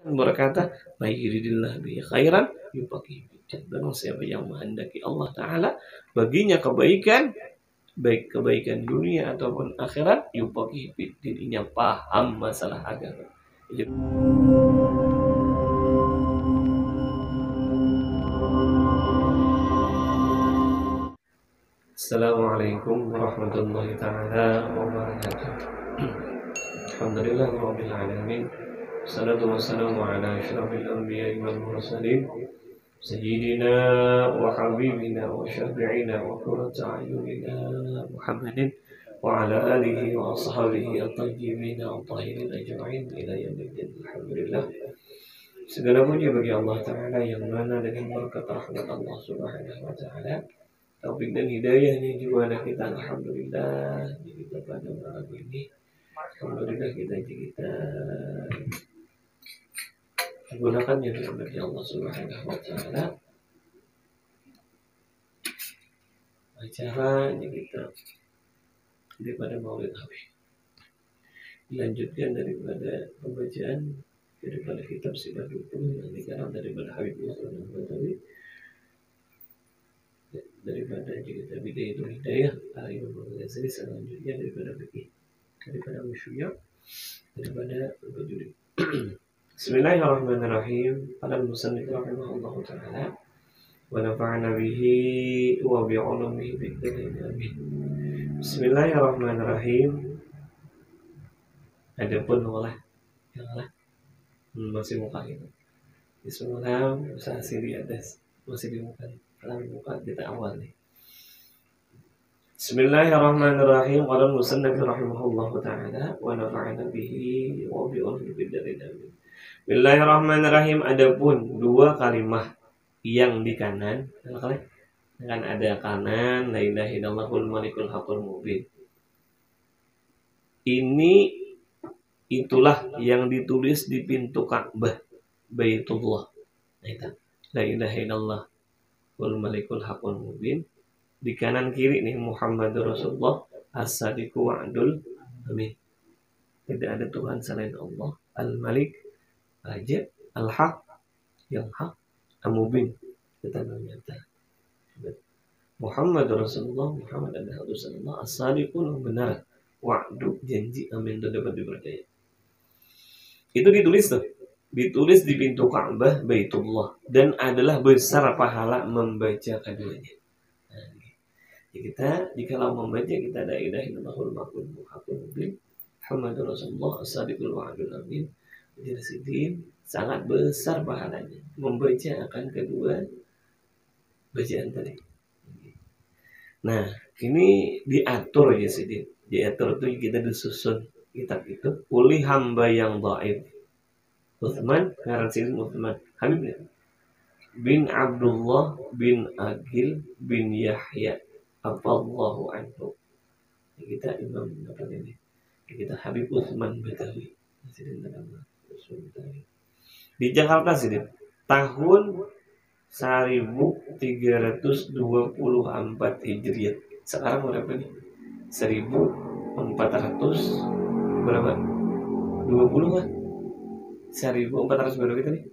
berkata, "Mayyiridillah bi khairan yufaqihu." Dan siapa yang menghendaki Allah Ta'ala baginya kebaikan, baik kebaikan dunia ataupun akhirat, yufaqihu dirinya paham masalah agama. Assalamualaikum warahmatullahi ta'ala wabarakatuh. Alhamdulillahirabbil alamin. Wassalatu wassalamu ala asyrafil anbiya'i wal mursalin sayyidina wa habibina wa syafi'ina wa qurrati a'yunina Muhammadin wa ala alihi wa ashabihi at-tayyibin at-tahirin ajma'in ila yaumiddin. Alhamdulillah. Segala puji bagi Allah Ta'ala yang mana dengan berkat rahmat Allah Subhanahu wa Ta'ala, taufik dan hidayahnya juga ada kita. Alhamdulillah kita pada malam ini. Alhamdulillah kita gunakannya bagi Allah Subhanahu wa Ta'ala. Acaranya kita daripada Maulid Habib, dilanjutkan daripada pembacaan daripada kitab Sifat Hukum yang dikarang daripada Habib Muhammad Badawi, daripada kita Bidayatul Hidayah Al-Imam Al-Ghazali, selanjutnya daripada fikih, daripada Musyuya, daripada Al-Bajuri. Bismillahirrahmanirrahim. Al-Musannif rahimahullahu ta'ala wa nafa'ana bihi wa bi'ulumihi bid-darin amin. Bismillahirrahmanirrahim. Adapun oleh yang lah masih muka itu. Bismillah, masih di atas, masih di muka. Kalau muka kita awal nih. Bismillahirrahmanirrahim. Qala al-musannif rahimahullahu ta'ala wa nafa'ana bihi wa bi'ulumihi bid-darin amin. Bismillahirrahmanirrahim. Adapun dua kalimah yang di kanan, kan ada kanan, la ilaha illallahul malikul haqqul mubin. Ini itulah yang ditulis di pintu Ka'bah Baitullah. La ilaha illallahul malikul haqqul mubin. Di kanan kiri nih Muhammadur Rasulullah as-sadiqu wa'dul amin. Tidak ada Tuhan selain Allah, Al-Malik, Raja, Al-Haq, yang hak, Al-Mubin, kita nyata. Muhammad Rasulullah, Muhammad adalah Rasulullah, as-sadiqun benar, wa'du janji, amin, itu dapat dipercaya. Itu ditulis di pintu Ka'bah Baitullah dan adalah besar pahala membaca keduanya. Nah, kita jikalau membaca kita la ilaha illallahul malikul haqqul mubin, Muhammadur Rasulullah as-sadiqul wa'dul amin. Jadi sangat besar pahalanya membaca akan kedua bacaan tadi. Nah, ini diatur ya Sidin. Diatur itu kita disusun kitab itu oleh hamba yang dhaif. Utsman, ngaran Sidin Utsman Habib bin Abdullah bin Agil bin Yahya radhiyallahu anhu. Kita Imam apa ini? Kita Habib Utsman Badawi. Sidin dalam di Jakarta sih tahun 1324 Hijriah. Sekarang berapa nih? 1400 berapa? 20 kan? 1400 berapa kita nih?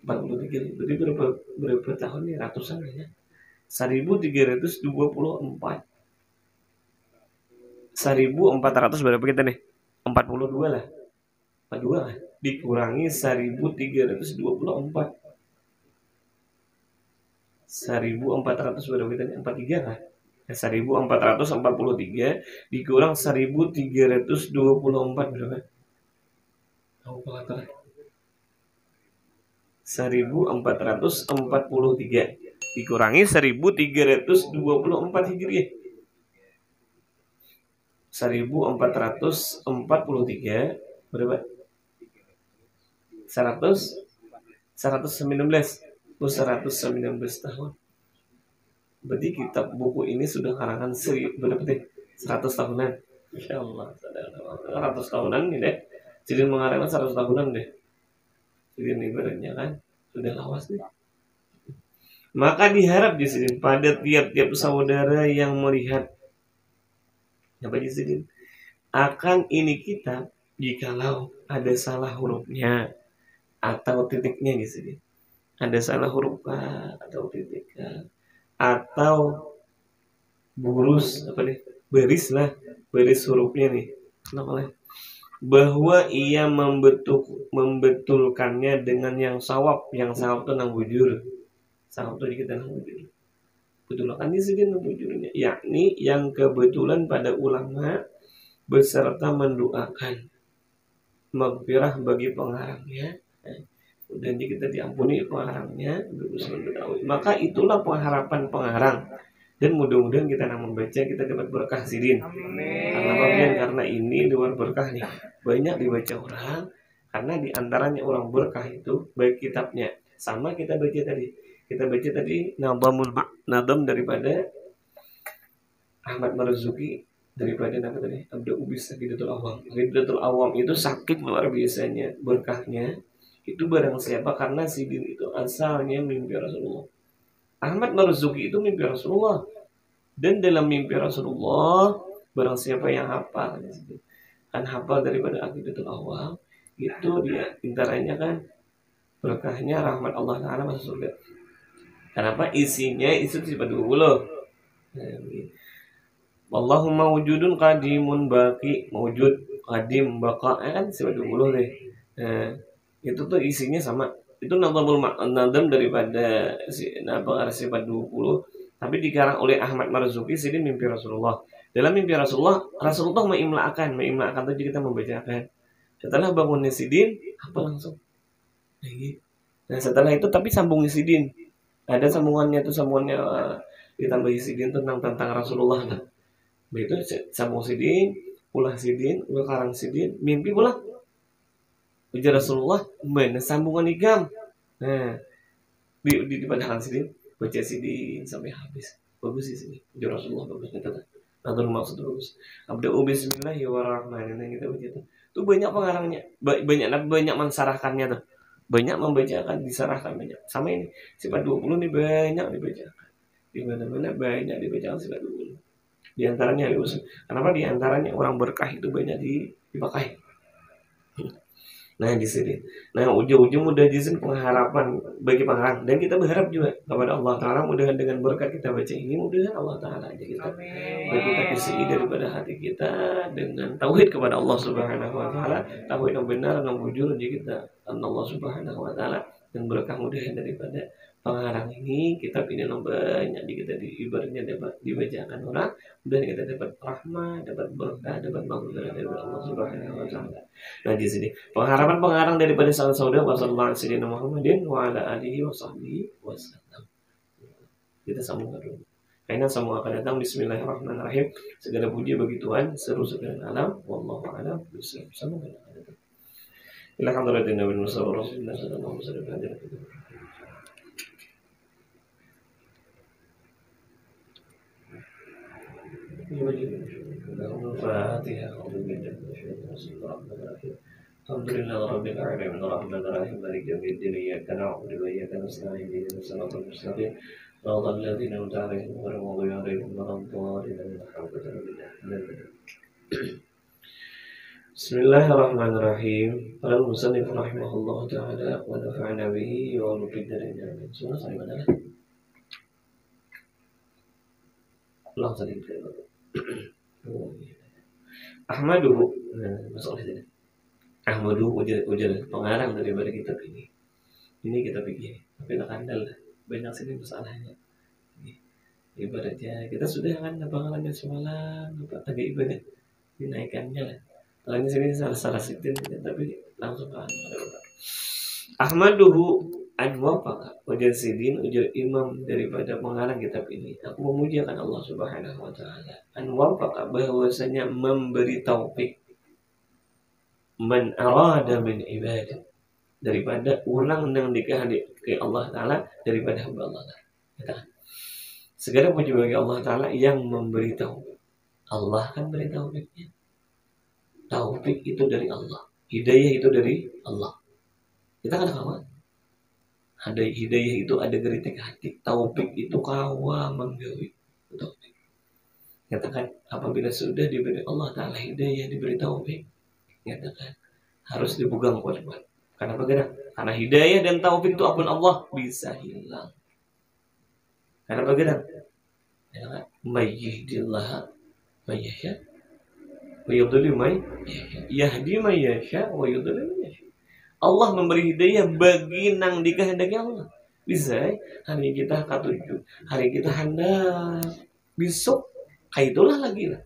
43. Berarti berapa tahun nih? Ratusan ya. 1324. 1400 berapa kita nih? 42 lah. 42 lah. Dikurangi 1324. 1400 berapa kita nih? 43 lah. 1443 dikurang 1324 berapa? Tahu kalkulator. 1443 dikurangi 1324 Hijriah. 1443 berapa? 119 tahun. Berarti kitab buku ini sudah karangan berapa deh? 100 tahunan. Insyaallah 100 tahunan nih deh. Jadi mengarangkan 100 tahunan deh. Jadi ibaratnya kan sudah lawas nih. Maka diharap di sini pada tiap-tiap saudara yang melihat apa di sini akan ini kitab jikalau ada salah hurufnya atau titiknya gitu. Ada salah huruf K atau titik K atau burus apa nih? Beris hurufnya nih. Kenapa? Bahwa ia membetulkannya dengan yang sawab itu nang bujur. Sawab itu kita nang bujur. Betulkan di sini nang bujurnya, yakni yang kebetulan pada ulama beserta mendoakan maghfirah bagi pengarangnya dan kita diampuni pengarangnya, maka itulah pengharapan pengarang. Dan mudah-mudahan kita yang membaca kita dapat berkah sidin. Karena ini luar berkah nih. Banyak dibaca orang karena diantaranya orang berkah itu baik kitabnya sama kita baca tadi. Kita baca tadi nadam daripada Ahmad Marzuki daripada nama tadi Abdul Ubis Sakidatul Awam. Sakidatul Awam itu sakit luar biasanya berkahnya. Itu barang siapa karena sidin itu asalnya mimpi Rasulullah. Ahmad Marzuki itu mimpi Rasulullah. Dan dalam mimpi Rasulullah barang siapa yang hafal kan hafal daripada Aqidatul Awam itu dia intaranya kan berkahnya rahmat Allah Ta'ala masuk surga. Kenapa? Isinya itu sifat 20. Allahumma wujudun qadimun baqi, wujud qadim baqa kan sifat 20 deh. Itu tuh isinya sama. Itu nadam daripada sifat 20. Tapi dikarang oleh Ahmad Marzuki sini mimpi Rasulullah. Dalam mimpi Rasulullah mengimla'akan itu kita membacakan. Setelah bangun sidin, apa langsung? Nah setelah itu tapi sambung sidin. Ada sambungannya ditambah sidin tentang Rasulullah. Nah, itu sambung sidin, ulah karang sidin, mimpi pula. Ujar Rasulullah, mana sambungan igam. Nah, di padahal sidin. Baca sidin sampai habis. Bagus sih sini. Ujar Rasulullah bagus kata. Atau maksud bagus. Abda'u bismillahirrahmanirrahim kita baca tuh. Tuh banyak pengarangnya. Banyak mensarahkannya tuh. Banyak membacakan, disarahkan banyak. Sama ini sifat 20 nih banyak dibacakan. Di mana-mana banyak dibacakan sifat 20. Di antaranya kenapa di antaranya orang berkah itu banyak dipakai. Nah di sini, ujung-ujung udah di sini pengharapan bagi pengarang dan kita berharap juga kepada Allah Taala mudah dengan berkat kita baca ini mudah Allah Taala aja kita bagi kita isi daripada hati kita dengan tauhid kepada Allah Subhanahu Wa Taala, tauhid yang benar yang jujur aja kita Allah Subhanahu Wa Taala dan berkah mudah daripada pengarang ini kita pilih banyak di kita ibaratnya dapat dibacakan orang dan kita dapat rahmat, dapat berkah, dapat maghfirah dari Allah Subhanahu Wa Taala. Nah di sini pengharapan pengarang daripada saudara Rasulullah Sayyidina Muhammadin wa ala alihi wasahbihi wasallam. Kita sambungkan dulu. Karena semua akan datang. Bismillahirrahmanirrahim. Segala puji bagi Tuhan seluruh sekalian alam. Wallahu a'lam bishawab. Sambungkan. Ila hadratin Nabi Muhammad Rasulullah sallallahu alaihi wasallam. الفاتحة. الحمد لله رب العالمين الرحمن الرحيم مالك يوم الدين إياك نعبد وإياك نستعين اهدنا الصراط المستقيم صراط الذين أنعمت عليهم غير المغضوب عليهم ولا الضالين. Bismillahirrahmanirrahim. Qala al-musannif rahimahullah ta'ala wa nafa'ana bihi wa nuqiddarin amin. Surah mana? Ulang tadi. Ahmaduhu. Masalah ini. Ahmaduhu ujar pengarang daripada kitab ini. Ini kitab ini. Tapi tak andal banyak sini masalahnya. Ibaratnya kita sudah kan bakalannya semalam tadi ibadah dinaikannya lah. Kalau ini sini salah sitin tapi langsung kan. Ahmaduhu anwafaka ujar sidin ujar imam daripada pengarang kitab ini. Aku memujiakan Allah Subhanahu Wa Taala. Anwafaka bahwasanya memberi taufik man arada min ibadah daripada ulang yang dikehendaki Allah Taala daripada hamba Allah Taala. Segala puji bagi Allah Taala yang memberi taufik. Allah kan beri taufiknya. Taufik itu dari Allah, hidayah itu dari Allah. Kita kan kawan. Ada hidayah itu ada geritik hati, taufik itu kawa menggawi. Taufik. Katakan apabila sudah diberi Allah Taala hidayah diberi taufik, katakan harus dipegang kuat-kuat. Kenapa gerak? Karena hidayah dan taufik itu apun Allah bisa hilang. Kenapa gerak? Mayyihdillah mayyasha wa yudhillu may yahdi mayyasha wa yudhillu mayyasha. Allah memberi hidayah bagi nang dikehendaki Allah. Bisa hari kita ketujuh, hari kita hendak besok kaitulah lagi lah.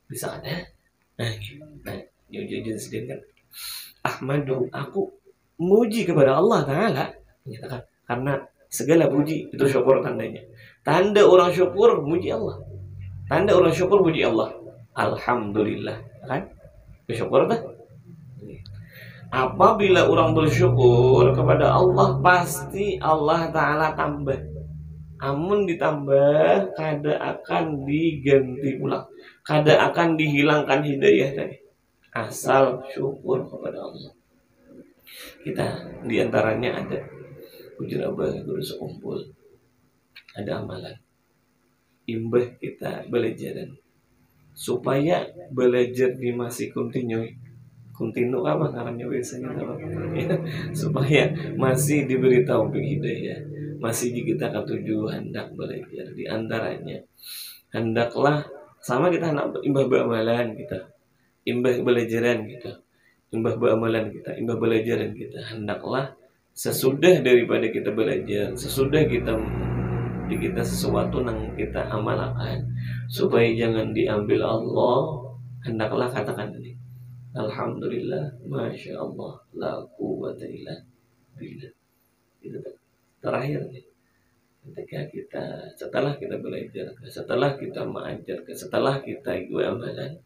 Bisa ada. Nah, jujur sedih kan. Ahmadu, aku muji kepada Allah Ta'ala, menyatakan karena segala puji itu syukur tandanya. Tanda orang syukur muji Allah. Tanda orang syukur muji Allah. Alhamdulillah, kan? Bersyukur dah. Apabila orang bersyukur kepada Allah, pasti Allah Ta'ala tambah. Amun ditambah, kada akan diganti pulang, kada akan dihilangkan hidayah tadi. Asal syukur kepada Allah. Kita diantaranya ada ujur abah guru sekumpul, ada amalan imbah kita belajaran supaya belajar di masih kontinu apa namanya biasanya supaya masih diberi taufik hidayah, masih di kita ketujuh hendak belajar. Di antaranya hendaklah sama kita hendak imbah beramalan kita, imbah belajaran kita, imbah beramalan kita, imbah belajaran kita, hendaklah sesudah daripada kita belajar, sesudah kita sesuatu yang kita amalkan, supaya jangan diambil Allah, hendaklah katakan ini, alhamdulillah, masya Allah, la quwwata illa billah. Itu terakhir nih, ketika kita setelah kita belajar, setelah kita mengajar, setelah kita ikut amalan,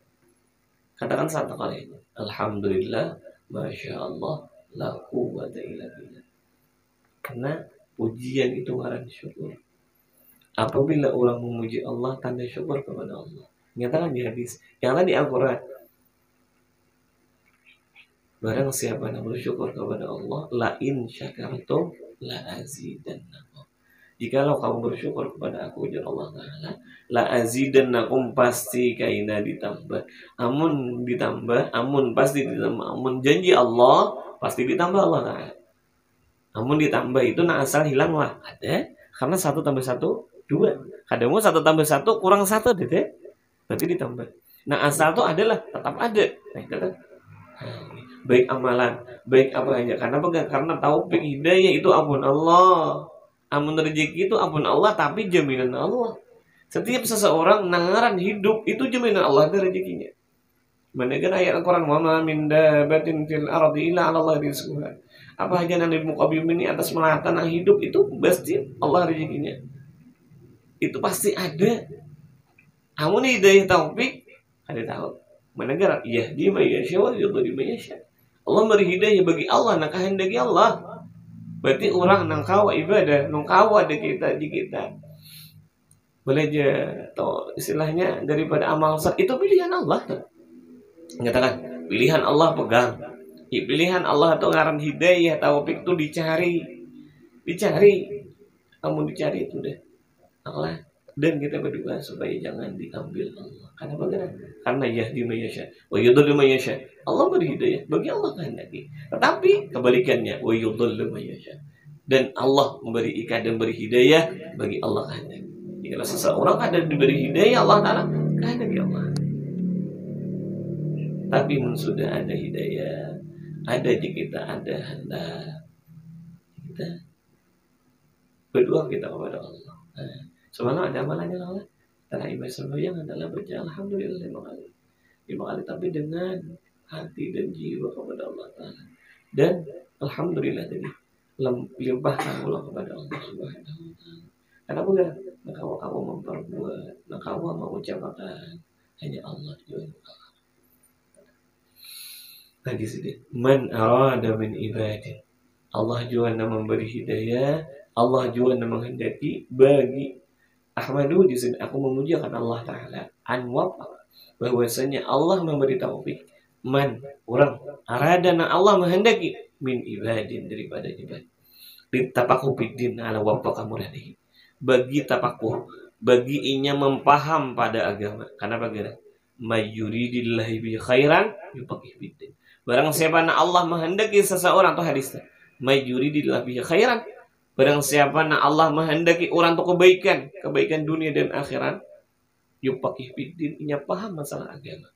katakan satu kali ini, alhamdulillah, masya Allah, la quwwata illa billah. Karena pujian itu ngaran syukur. Apabila orang memuji Allah, tanda syukur kepada Allah. Nyatakan di hadis, yang tadi Al-Quran, barang siapa yang bersyukur kepada Allah, la in syakartum la azidannakum. Jikalau kamu bersyukur kepada aku, ujar Allah Ta'ala, la azidannakum, pasti kaina ditambah. Amun ditambah, amun pasti ditambah. Amun janji Allah, pasti ditambah Allah Ta'ala. Amun ditambah itu nah asal hilang lah. Ada, karena 1 tambah 1 2. Kadang 1 tambah 1 kurang 1 deh. Berarti ditambah. Nah asal itu adalah tetap ada. Nah itu kan. Baik amalan, baik apa aja. Karena taufik hidayah itu ampun Allah. Amun rezeki itu ampun Allah, tapi jaminan Allah. Setiap seseorang nangaran hidup itu jaminan Allah dari rezekinya. Mendengar ayat Al-Quran, wa ma min dabatin fil ardi illa 'ala Allah rizquha. Apa aja yang di muka bumi ini atas melata hidup itu pasti Allah rezekinya. Itu pasti ada. Amun hidayah taufik ada tahu. Mendengar yahdi may yasha wa yudhillu may yasha. Allah beri hidayah bagi Allah nak kehendaki Allah. Berarti orang nang kawa ibadah, nang kawa ada kita di kita. Belajar atau istilahnya daripada amal sah itu pilihan Allah tuh. Mengatakan pilihan Allah pegang. Pilihan Allah atau ngaran hidayah taufik itu dicari. Kamu dicari itu deh Allah. Dan kita berdoa supaya jangan diambil Allah. Kenapa? Karena yahdi may yasha wa yudhillu may yasha. Allah beri hidayah bagi Allah kehendaki. Tetapi kebalikannya wa yudhillu may yasha. Dan Allah memberi ikat dan beri hidayah bagi Allah kehendaki. Jika seseorang ada diberi hidayah Allah Ta'ala kehendaki Allah. Tapi sudah ada hidayah, ada di kita, ada hendak kita berdoa kita kepada Allah. Sebenarnya ada amalannya Allah. Karena ibadah sembahyang adalah baca alhamdulillah 5 kali, tapi dengan hati dan jiwa kepada Allah Ta'ala. Dan alhamdulillah tadi limpahkan Allah kepada Allah Subhanahu wa Ta'ala. Karena bukan kamu memperbuat, kamu mengucapkan hanya Allah Subhanahu wa Ta'ala. Tadi sedih. Man arada min ibadin. Allah juga memberi hidayah. Allah juga menghendaki bagi Ahmadu di sini. Aku memujikan Allah Ta'ala. Anwab bahwasanya Allah memberi taufik. Man orang arada Allah menghendaki min ibadin daripada ibad. Ditapaku bidin ala wabaka muradihi. Bagi tapaku, bagi inya mempaham pada agama. Karena bagaimana? Mayuridillahi bi khairan yufaqih bidin. Barang siapa na Allah menghendaki seseorang, atau hadisnya, may yuridillahu bihi khairan, barang siapa na Allah menghendaki orang untuk kebaikan, kebaikan dunia dan akhirat, yufaqih fiddin, nya paham masalah agama.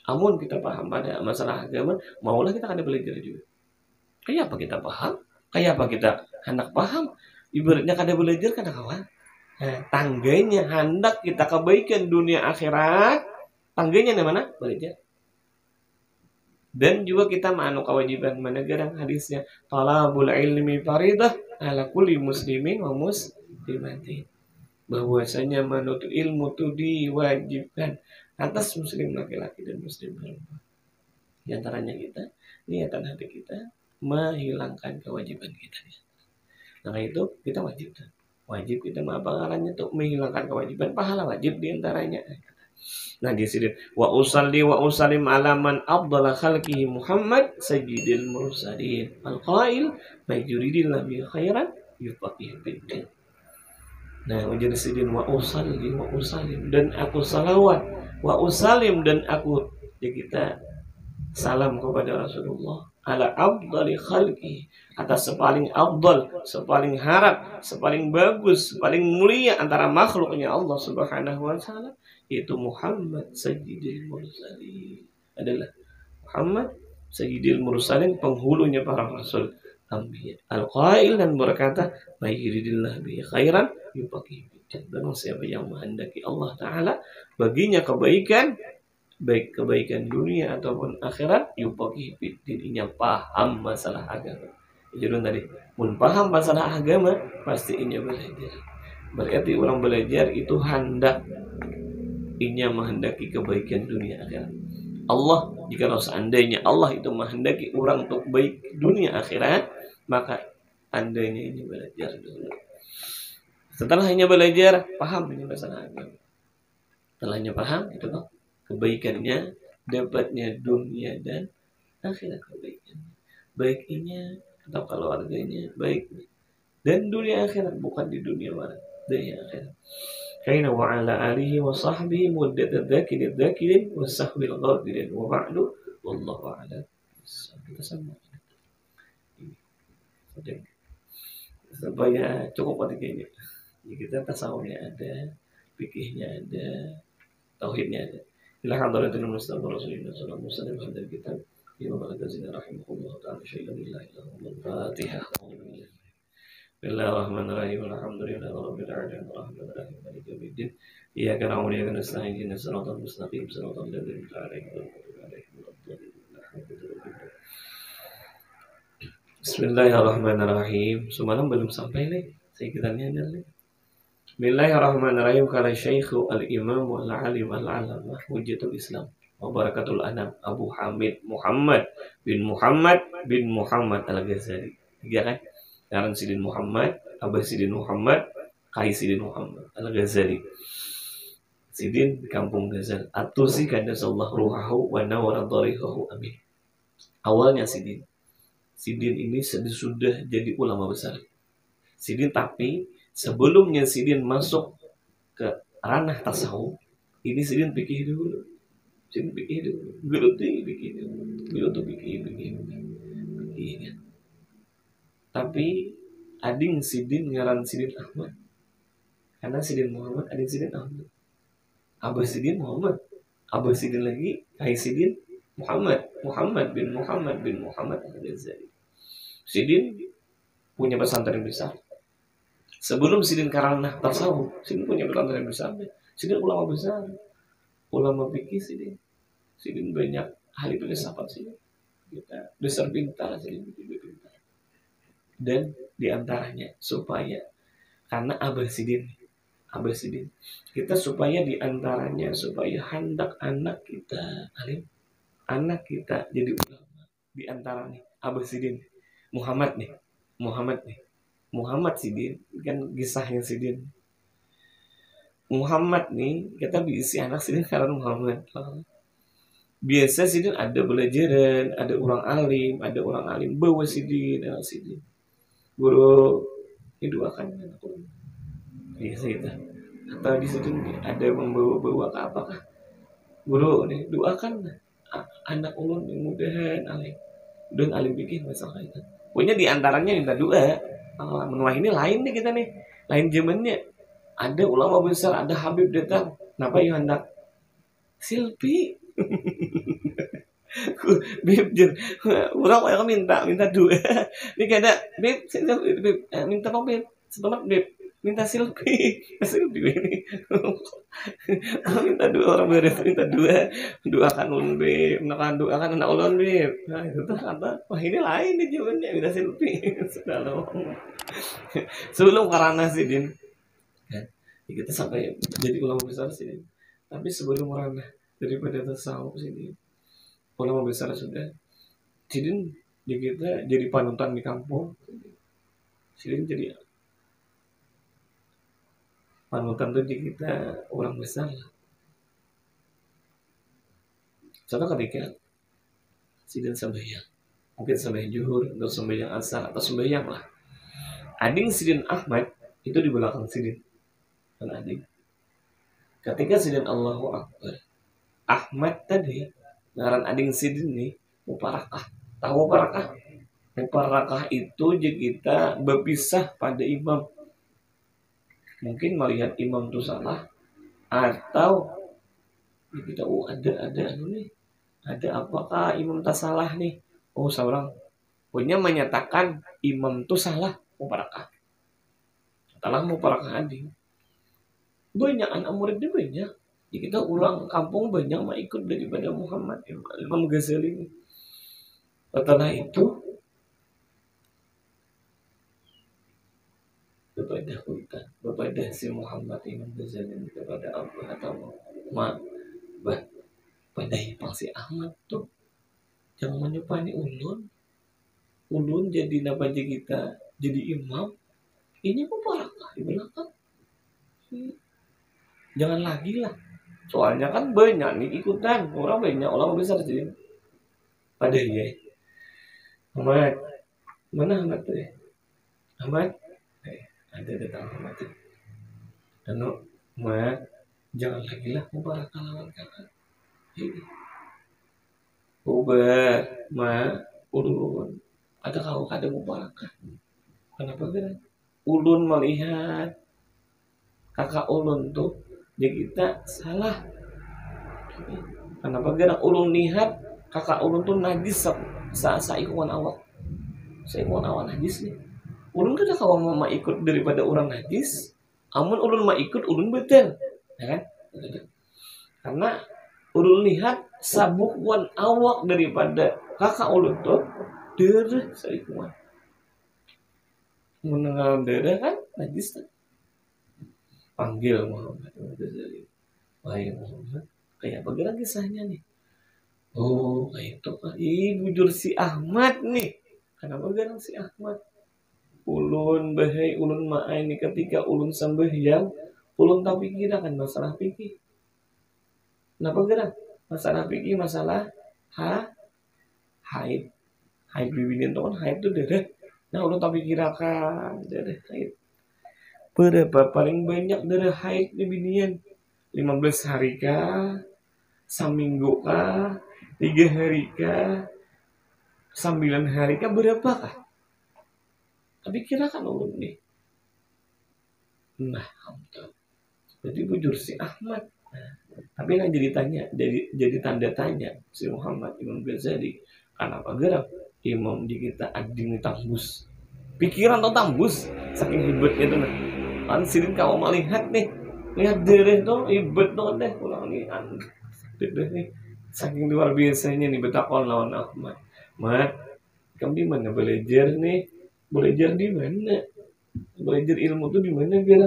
Amun kita paham pada masalah agama, maulah kita kada belajar juga. Kayak apa kita paham? Kayak apa kita hendak paham? Ibaratnya kada belajar kada kawan. Nah, tangganya hendak kita kebaikan dunia akhirat, tangganya di mana? Belajar. Dan juga kita ma'anu kewajiban menegarang hadisnya, talabul ilmi faridah ala kulli muslimin wa muslimatin. Bahwasanya menuntut ilmu itu diwajibkan atas muslim laki-laki dan muslim perempuan. Di antaranya kita, niatan hati kita menghilangkan kewajiban kita. Nah itu kita wajib. Wajib kita mengapalannya untuk menghilangkan kewajiban, pahala wajib di antaranya. Nah di sini wa usalli wa usallim ala man afdala khalqihi Muhammad sayyidil mursalin al-qail may yuridillahu bi khairan yufaqih fiddin. Nah menjadi sidin wa usalli wa usallim, dan aku salawat, wa usallim, dan aku ya kita salam kepada Rasulullah ala afdali khalqi, atas sepaling afdal, sepaling harap, sepaling bagus, sepaling mulia antara makhluknya Allah Subhanahu wa taala, yaitu Muhammad Sayyidil Mursalin. Adalah Muhammad Sayyidil Mursalin, penghulunya para rasul anbiya. Al-qail, dan berkata, may yuridillahu bihi khairan yufaqih fiddin. Barang siapa yang menghendaki Allah taala baginya kebaikan, baik kebaikan dunia ataupun akhirat, yufaqih fiddin, inya paham masalah agama. Jadi tadi, mun paham masalah agama, pasti inya belajar. Berarti orang belajar itu hendak, inya menghendaki kebaikan dunia akhirat. Allah, jika seandainya Allah itu menghendaki orang untuk baik dunia akhirat, maka andainya ini belajar dulu. Setelahnya belajar, paham ini masalah agama. Setelahnya paham, itu kok kebaikannya, dapatnya dunia dan akhirat kebaikannya. Baiknya atau keluarganya baik, dan dunia akhirat, bukan di dunia barat, dunia akhirat. Kaina wa ala alihi wa sahbihi muddat dzakirin wa sahbil ghadirin wa ba'du wallahu a'lam. Kita sama. Supaya cukup ketikanya. Kita tasawufnya ada, fikihnya ada, tauhidnya ada. Ila hadratin Mustafa Rasulullah sallallahu alaihi wasallam dari kitab Imam Al-Ghazali rahimahullah ta'ala syai'an lillahi al-Fatihah. Bismillahirrahmanirrahim. Alhamdulillahi rabbil alamin. Arrahmanirrahim. Maliki yaumiddin. Iyyaka na'budu wa iyyaka nasta'in. Ihdinas siratal mustaqim. Siratal ladzina an'amta 'alaihim. Bismillahirrahmanirrahim. Semalam belum sampai nih. Sekitarnya nih. Bismillahirrahmanirrahim. Kala Syekh al-Imam al-Alim al-Alamah Hujjatul Islam wa Barakatul Anam Abu Hamid Muhammad bin Muhammad Al-Ghazali. Tiga kan? Karan Sidin Muhammad, Abah Sidin Muhammad, Kai Sidin Muhammad Al-Ghazali. Sidin di kampung Ghazal. Atusi kandasallahu ruhahu wa nawara dharihahu, amin. Awalnya Sidin ini sudah jadi ulama besar. Sidin, tapi sebelumnya Sidin masuk ke ranah tasawuf, ini Sidin pikir dulu. Guru tuh pikir. Tapi ading Sidin ngaran Sidin Ahmad. Karena Sidin Muhammad, ading Sidin Ahmad. Abah Sidin Muhammad. Abah Sidin lagi, Hai Sidin Muhammad bin Muhammad Al-Ghazali. Sidin punya pesantren besar. Sebelum Sidin karena tasawuf, Sidin punya pesantren besar. Sidin ulama besar. Ulama fikih Sidin. Sidin banyak ahli filsafat Sidin. Kita besar pintar Sidin pintar. Dan diantaranya supaya karena Abah Sidin kita supaya diantaranya supaya hendak anak kita alim, anak kita jadi ulama, diantaranya Abah Sidin Muhammad Sidin kan kisahnya Sidin Muhammad nih, kita bisi anak Sidin karena Muhammad. Biasa Sidin ada belajaran, ada orang alim bawa Sidin, guru didoakan aku biasa kita atau di situ ada membawa-bawa ke apakah guru nih doakan anak ulun mudahan aling dan aling bikin masalah itu. Pokoknya diantaranya minta doa. Menua ini lain nih kita nih, lain zamannya. Ada ulama besar, ada Habib datang. Kenapa ya hendak selfie? Bib, orang orang minta doa. Ini kada, bib, minta apa bib? Setelah bib, minta selfie ini. Minta doa orang beres, minta doakan ulun bib, doakan anak ulun bib. Nah itu tuh kata, wah ini lain nih jawabannya, minta selfie. Sudah loh. Sebelum karena sih din, kita sampai jadi ulama besar sih din. Tapi sebelum orang daripada tasawuf sih din, ulama besar sudah. Sidin di kita jadi panutan di kampung. Sidin jadi panutan tuh di kita orang besar. Contoh ketika Sidin sembahyang, mungkin sembahyang zuhur atau sembahyang asar atau sembahyang lah. Ading Sidin Ahmad itu di belakang Sidin dan adik. Ketika Sidin Allahu Akbar, Ahmad tadi ngaran ading Sidin nih muparakah. Tahu muparakah? Muparakah itu jika kita berpisah pada imam. Mungkin melihat imam itu salah atau kita ada anu nih. Ada apakah imam tak salah nih? Oh, seorang punya menyatakan imam itu salah muparakah. Setelah muparakah ading. Banyak anak muridnya banyak. Jadi kita ulang kampung banyak mah ikut daripada Muhammad Imam Ghazali ini. Setelah itu kepada si Muhammad Imam Ghazali kepada Allah atau pada si Ahmad tuh jangan menyupani ulun jadi nabaja kita jadi imam ini mubarakah di belakang. Jangan lagi lah. Soalnya kan banyak nih ikutan. Orang banyak, orang besar sih. Pada ya. Ahmad. Mana Ahmad tuh ya? Ahmad? Ada datang Ahmad tuh. Anu, Ahmad. Jangan lagi lah mubarakah lawan kakak. Ini. Ubah, ulun. Ada kau kada mubarakah. Kenapa kan? Ulun melihat kakak ulun tuh jadi kita salah. Kenapa gara ulun lihat kakak ulun tuh najis saikuan awak. Saikuan awak najis nih. Ulun kada kawan mama ikut daripada orang najis. Amun ulun mah ikut ulun betul. Ya kan? Karena ulun lihat sabukuan awak daripada kakak ulun tuh darah saikuan. Mendengar darah kan najis tuh. Panggil Muhammad Ghazali. Wahai Muhammad, kayak bagaimana kisahnya nih? Oh, kayak itu kan. Bujur si Ahmad nih. Kenapa garang si Ahmad? Ulun bahai ulun ma'ai nih ketika ulun sembahyang, ulun tak pikiran masalah pikir. Kenapa garang? Masalah pikir, masalah haid. Haid bibinin tuh kan haid tuh darah. Nah, ulun tak pikirakan darah haid. Berapa paling banyak darah haid di binian? 15 hari kah? Seminggu kah? 3 hari kah? 9 hari kah? Berapa kah? Tapi kira kan ulun nih. Nah, jadi bujur si Ahmad. Nah, tapi kan jadi tanda tanya si Muhammad Imam Ghazali. Kenapa gerak imam di kita ading tambus? Pikiran atau tambus? Saking hebatnya tuh nah. Kan Sidin kau melihat nih, lihat darah tuh ibet tuh deh pulang nih darah nih saking luar biasanya nih betakon lawan Ahmad. Mat, kamu di mana belajar nih? Belajar di mana? Belajar ilmu tuh di mana biar?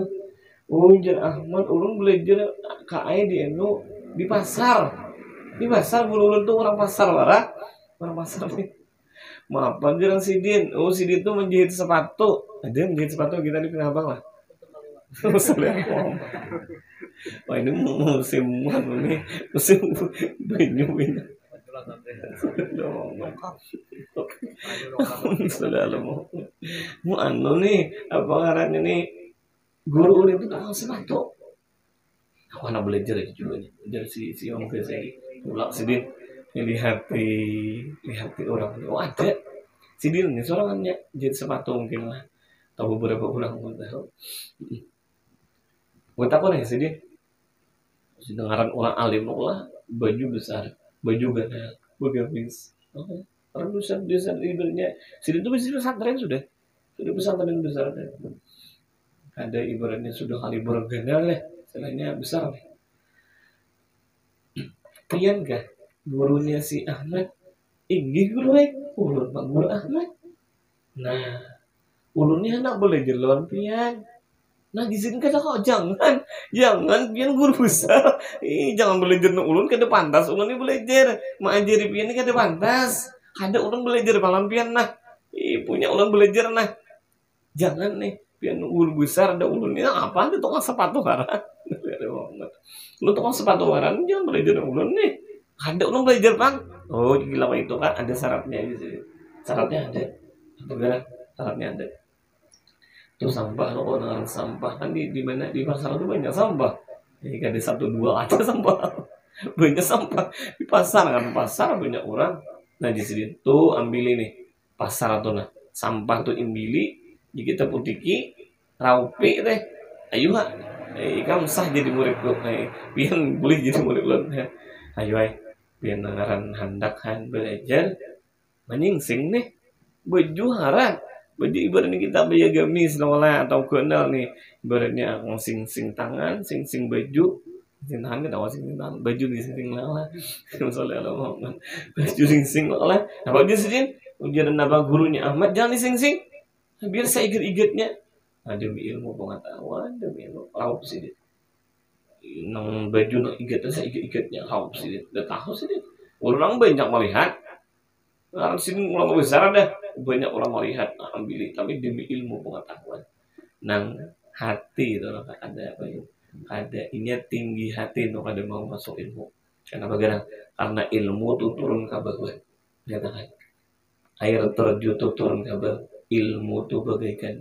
Oh, jar Ahmad, ulun belajar KAI di Eno di pasar. Di pasar ulun tuh orang pasar warah. Orang pasar nih. Maaf, jangan Sidin. Oh, Sidin tuh menjahit sepatu. Ada menjahit sepatu kita di Pinabang lah. Wah ini musim nih musim banyu sudah mau anu nih apa ngarannya nih guru itu tahu sepatu aku anak belajar juga nih belajar si Om Ghazali ulak Sidin lihat orang. Oh ada sidin nih sorangannya jadi sepatu mungkin lah. Tahu beberapa orang pun tahu. Buat apa nih sidin? Dengaran orang alim lah baju besar, baju ganda, bergamis. Oke. Orang besar ibaratnya sidin itu bisa pesantren sudah pesantren besar. Ada ibaratnya sudah kaliber ganda lah, istilahnya besar nih. Pian kah gurunya si Ahmad inggih guru ulun Pak Guru Ahmad. Nah, ulunnya anak belajar lawan pian. Nah, di sini kata kau jangan pian guru besar. Jangan belajar no ulun kada pantas. Ulun ini belajar, mengajari pian ini kada pantas. Kada ulun belajar malam pian nah. Punya ulun belajar nah. Jangan nih pian guru besar ada ulun ini apa ada tukang sepatu haran. Lu tukang sepatu haran jangan belajar ulun nih. Ada ulun belajar Bang. Oh, gila itu kan ada syaratnya gitu. Syaratnya ada. Apa syaratnya ada. Tuh sampah lo orang sampah kan di mana di pasar itu banyak sampah. Jadi ada 1-2 aja sampah. Banyak sampah di pasar kan pasar banyak orang. Nah di sini tuh ambil ini pasar atau nah sampah tuh imbili kita putiki raupi deh. Ayo ha. Kamu sah jadi murid lo. Pian boleh jadi murid lo. Ayo pian ngaran handakan belajar menyingsing nih baju haran baju ibaratnya kita baju gamis lah atau kenal nih ibaratnya sing tangan sing baju sing tangan kita sing tangan baju di sing lah misalnya Allah baju sing lah apa dia sedih ujian apa gurunya Ahmad jangan dising biar saya iget-igetnya demi ilmu pengetahuan demi ilmu raup sih dia nang baju nang igetnya saya iget-igetnya raup sih dia udah tahu sih dia orang banyak melihat orang sini ulama besar ada banyak orang melihat ambil tapi demi ilmu pengetahuan nang hati itu ada apa ya ada ini tinggi hati untuk ada mau masuk ilmu kenapa karena ilmu itu turun ke bawah nyatakan air terjun itu turun ke bawah ilmu itu bagaikan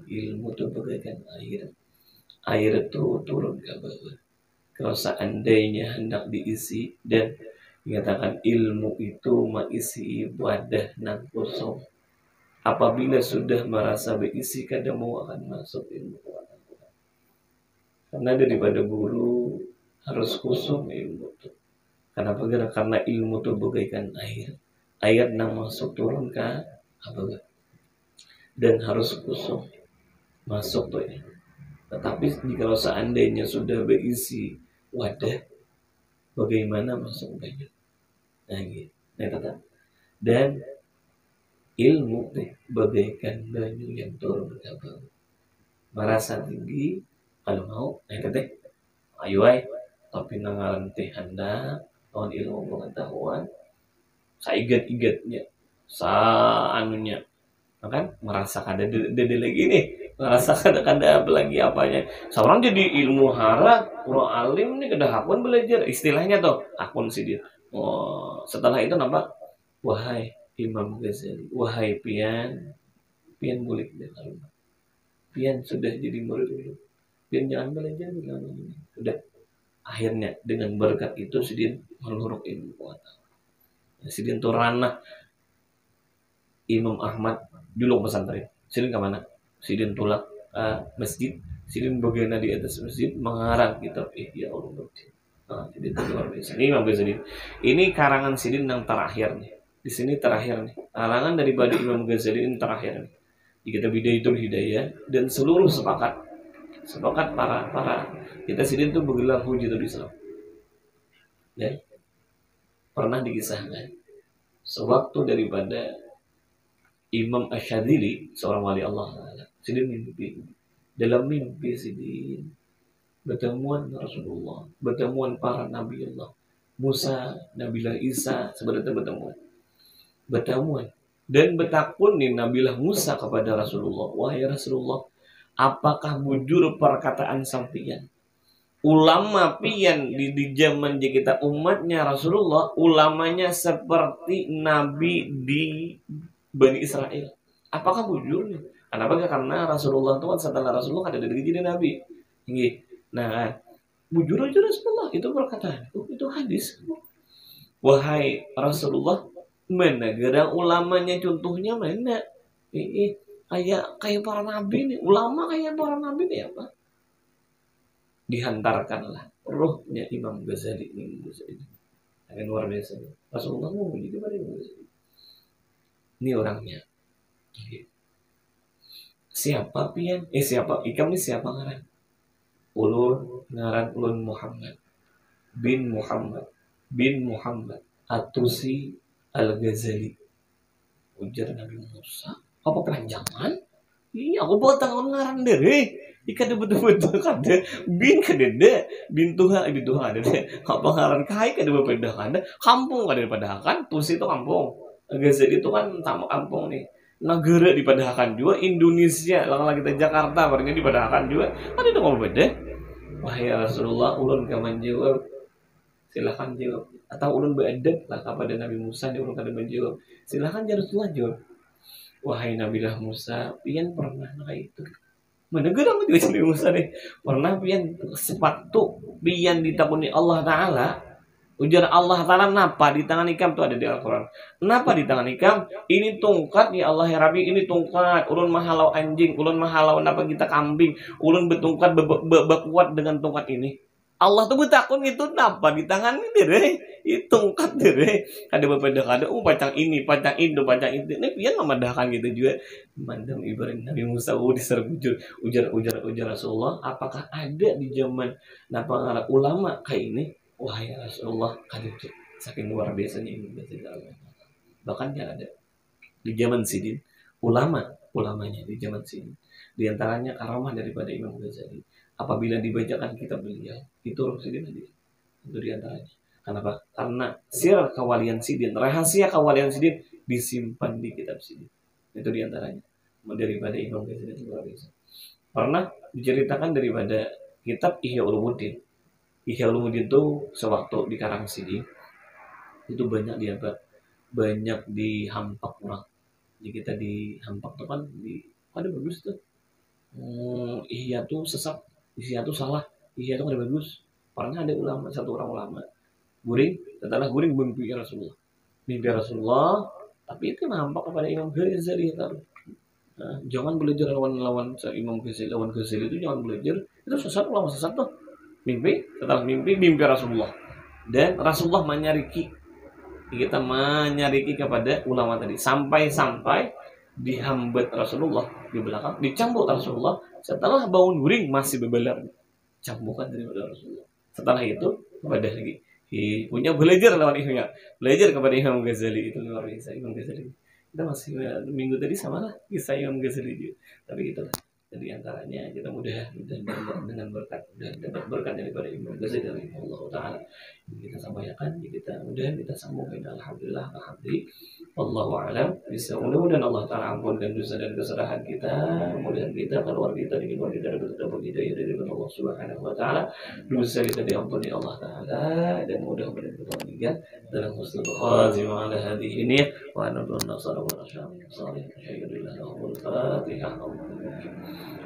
air itu turun ke bawah kalau seandainya hendak diisi dan dikatakan ilmu itu mengisi wadah nan kosong. Apabila sudah merasa berisi, kadang mau akan masuk ilmu. Karena daripada guru harus kosong ilmu itu. Kenapa? Karena ilmu itu bagaikan air. Air yang masuk turun ke apa? Dan harus kosong masuk tuh ya. Tetapi jika seandainya sudah berisi wadah, bagaimana masuk banyak? Nah, gitu. Dan ilmu bagaikan banyu yang turun ke bawah. Merasa tinggi kalau mau, ayo tapi nangalan teh anda tahun ilmu pengetahuan, saya igat-igatnya, anunya, kan merasa kada dede lagi nih, merasa kada lagi apanya. Seorang jadi ilmu hara, kurang alim nih kada hakun belajar istilahnya tuh, hakun sih dia. Oh, setelah itu nampak wahai Imam Ghazali, wahai pian murid dan pian sudah jadi murid dulu. Pian jangan belajar bilang ini. Sudah akhirnya dengan berkat itu sidin meluruk ilmu pengetahuan. Sidin tuh ranah Imam Ahmad dulu pesantren. Sidin ke mana? Sidin tulak masjid. Sidin bagian di atas masjid mengarang kitab Ihya Ulumuddin. Jadi itu luar biasa. Ini Imam Ghazali. Ini karangan sidin yang terakhir nih. Di sini terakhir nih. Karangan daripada Imam Ghazali ini terakhir nih. Di kitab Bidayatul Hidayah dan seluruh sepakat para kita sidin itu bergelar Hujatul Islam. Dan pernah dikisahkan sewaktu daripada Imam Asyadzili seorang wali Allah sidin mimpi. Dalam mimpi sidin bertemuan Rasulullah, bertemuan para Nabi Allah, Musa, Nabilah Isa, sebenarnya bertemuan dan bertakun nih Nabilah Musa kepada Rasulullah, wahai Rasulullah, apakah bujur perkataan sampian? Ulama pian di zaman kita umatnya Rasulullah, ulamanya seperti Nabi di Bani Israel. Apakah bujur nih? Kenapa? Karena Rasulullah itu kan setelah Rasulullah ada dari jadi Nabi. Nah, bujur aja Rasulullah itu perkataan, itu hadis. Wahai Rasulullah, mana gerang ulamanya contohnya mana? Kayak para nabi nih, ulama kayak para nabi nih apa? Dihantarkanlah rohnya Imam Ghazali ini. Akan luar biasa. Rasulullah mau begitu pada Imam Ghazali. Ini orangnya. Siapa pian? Siapa? Ikam ini siapa ngaran? Ulun Muhammad bin Muhammad At-Tusi Al-Ghazali. Ujar Nabi Musa. Apa keranjangan? Iya, aku bawa tangan ngaran deh. Ika betul-betul kada bin kadede bin Tuhan ada deh. Apa ngaran kai kada berbeda kada. Kampung kada dipadahakan. Tusi itu kampung. Ghazali itu kan sama kampung nih. Negara dipadahkan juga, Indonesia lang kita Jakarta barangnya dipadahkan juga. Kan itu mau beda. Wahai Rasulullah, ulun kaman jawab. Silahkan jawab. Atau ulun beradab lah kepada Nabi Musa, dia ulun kada menjawab. Silahkan ya Rasulullah jawab. Wahai Nabilah Musa, pian pernah kayak itu. Mana gerang juga Nabi Musa nih. Pernah pian sepatu pian ditakuni Allah Ta'ala. Ujar Allah Ta'ala, napa di tangan ikam tuh ada di Al-Quran. Kenapa di tangan ikam? Ini tongkat ya Allah ya Rabbi, ini tongkat. Ulun mahalau anjing, ulun mahalau napa kita kambing. Ulun betongkat berkuat dengan tongkat ini. Allah tuh betakun itu napa di tangan ini deh. Itu tongkat deh. Ada berbeda kada. Pacang ini, pacang itu, pacang itu. Ini pian memadahkan gitu juga. Mandam Ibrahim Nabi Musa diserbu ujar Rasulullah. Apakah ada di zaman napa ulama kayak ini? Wahai Rasulullah, kadang saking luar biasanya Imam Ghazali. Bahkan ada di zaman Sidin, ulamanya di zaman Sidin. Di antaranya karamah daripada Imam Ghazali. Apabila dibacakan kitab beliau, itu Roh Sidin hadir. Itu di antaranya. Kenapa? Karena sir kawalian Sidin, rahasia kawalian Sidin disimpan di kitab Sidin. Itu di antaranya. Daripada Imam Ghazali luar biasa. Pernah diceritakan daripada kitab Ihya Ulumuddin. Ihya Ulumuddin itu sewaktu di Karang Sidi itu banyak dihampak orang. Jadi kita dihampak tuh kan ada bagus tuh. Ihya tuh sesat, Ihya tuh salah, Ihya tuh ada bagus. Pernah ada satu orang ulama setelah guring mimpi Rasulullah. Mimpi Rasulullah, tapi itu nampak kepada Imam Ghazali taruh. Nah, jangan belajar lawan Imam Ghazali, lawan Ghazali itu jangan belajar. Itu sesat, ulama sesat tuh. Setelah mimpi Rasulullah, dan Rasulullah menyariki kepada ulama tadi sampai dihambat Rasulullah di belakang, dicambuk Rasulullah. Setelah bangun guring masih bebelar cambukan daripada Rasulullah. Setelah itu kepada lagi punya belajar lawan Ihya, belajar kepada Imam Ghazali. Itu luar biasa Imam Ghazali. Kita masih minggu tadi sama lah kisah Imam Ghazali juga, tapi itulah. Jadi antaranya kita mudah dengan berkat dan dapat berkat daripada Imam Ghazali dari Allah Ta'ala. Kita sampaikan, kita sambungkan. Alhamdulillah. Wallahu a'lam. Mudah-mudahan Allah Ta'ala ampunkan dosa dan kesalahan kita. Mudah-mudahan kita, keluar kita, di luar kita dapat hidayah dari Allah Subhanahu Wa Ta'ala. Dosa kita diampuni Allah Ta'ala, dan mudah-mudahan kita meninggal dalam husnul khatimah ala hadhihi niyyah wa anabul nasara wa nasya'amin salih. Alhamdulillah. Al-Fatihah.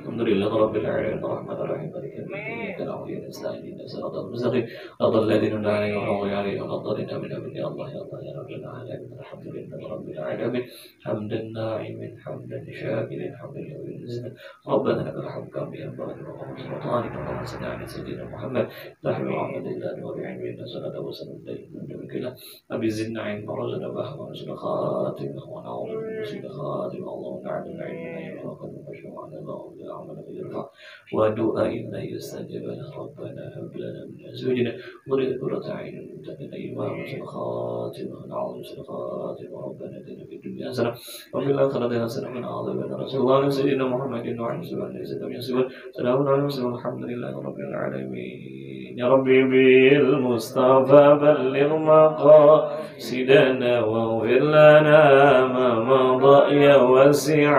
Alhamdulillah Rabbil Alamin Ar-Rahmanir Rahim Maliki Yawmiddin Iyyaka na'budu wa iyyaka nasta'in Ihdinas siratal mustaqim Siratal ladzina an'amta 'alaihim ghairil maghdubi 'alaihim waladdallin. Ya Allah ya Allah ya Rabbil Alamin Alhamdulillah Rabbil Alamin hamdan na'imin hamdan syakirin hamdan yu'izzuka Rabbana lakal hamdu kama yanbaghi li sultanika wa salli 'ala sayyidina Muhammad Alhamdulillah wa bi'ilmihi salatu wa salam alaihi Nabi zidna 'ilman warzuqna fahma warzuqna khatimah wa na'udzu bika min khatimah Allahumma a'inna 'ilman wa ودعاء لا يستجب له ربنا هب لنا من ازواجنا وذريتنا قرة اعين واجعلنا اماما وخاتمة نعوذ بك من خاتمة ربنا اتنا في الدنيا حسنة وفي الآخرة حسنة وقنا عذاب النار صلى الله على سيدنا محمد وعلى آله وصحبه سلام على المرسلين والحمد لله رب العالمين يا ربي بالمصطفى بلغ مقاصدنا واغفر لنا ما مضى يا واسع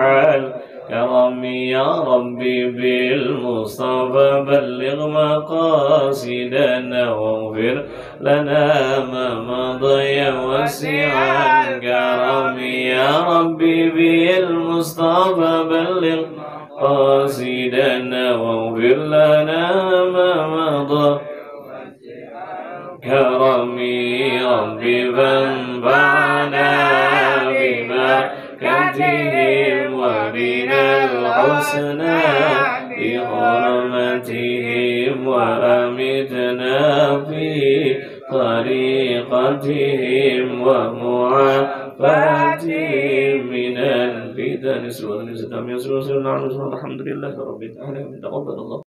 كرم يا ربي بالمصطفى بلغ مقاصدنا واغفر لنا ما مضى يا واسع الكرم يا ربي بالمصطفى بلغ مقاصدنا واغفر لنا ما مضى كرمي ربي فانفعنا ببركتهم وبنا الحسنى بحرمتهم وأمتنا في طريقتهم ومعافاتهم من الفتن. الحمد لله رب العالمين. تقبل الله